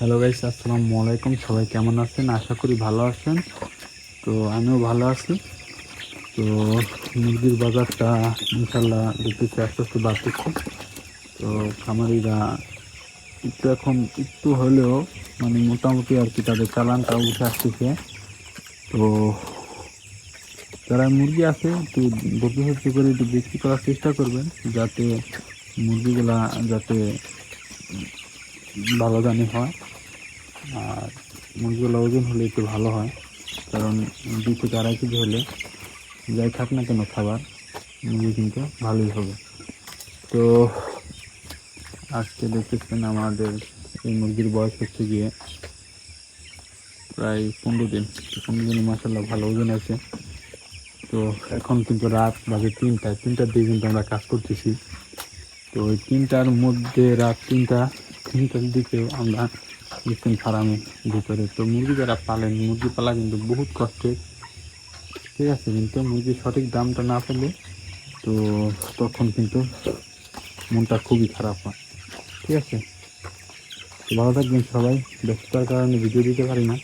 Hello guys, আসসালামু আলাইকুম। সবাই কেমন আছেন? আশা করি ভালো আছেন। তো আমিও ভালো আছি। তো মুরগির বাজারটা ইনশাল্লাহ দেখতেছি আস্তে আস্তে বাড়তেছে। তো খামারিরা একটু হলেও মোটামুটি আর কি তাদের চালানটা উঠে আসতেছে। তো যারা মুরগি আছে একটু ধৈর্য সহ্য করে একটু বিক্রি করার চেষ্টা করবেন, যাতে মুরগিগুলা যাতে ভালো দামি হয়। আর মুরগিগুলো ওজন হলে একটু ভালো হয়, কারণ 2 থেকে 2.5 কেজি হলে যাই থাক না কেন খাবার মুরগি কিন্তু ভালোই হবে। তো আজকে দেখতেছেন আমাদের এই মুরগির বয়স হচ্ছে গিয়ে প্রায় 15 দিন। 15 দিনে মাসাল্লাহ ভালো ওজন আছে। তো এখন কিন্তু রাত বাজে 3টার দিকে কিন্তু আমরা কাজ করতেছি। তো ওই 3টার মধ্যে রাত 3টার দিকে আমরা দেখছেন ফার্মের ভিতরে। তো মুরগি যারা পালেন, মুরগি পালা কিন্তু বহুত কষ্টের, ঠিক আছে, কিন্তু মুরগির সঠিক দামটা না পেলে তো তখন কিন্তু মনটা খুবই খারাপ হয়, ঠিক আছে। তো ভালো থাকবেন সবাই। ব্যস্ততার কারণে ভিডিও দিতে পারি না।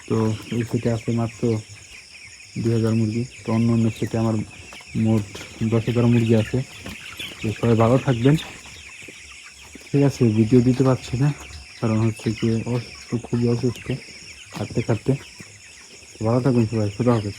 তো এই সেটে আছে মাত্র 2,000 মুরগি। তো অন্য অন্য সেটে আমার মোট 10,000 মুরগি আছে। তো সবাই ভালো থাকবেন, ঠিক আছে। ভিডিও দিতে পারছি না, কারণ হচ্ছে কি অসুস্থ, খুবই অসুস্থ, খাটতে খাটতে। ভালো থাকবেন সবাই, খুদা হাফেজ।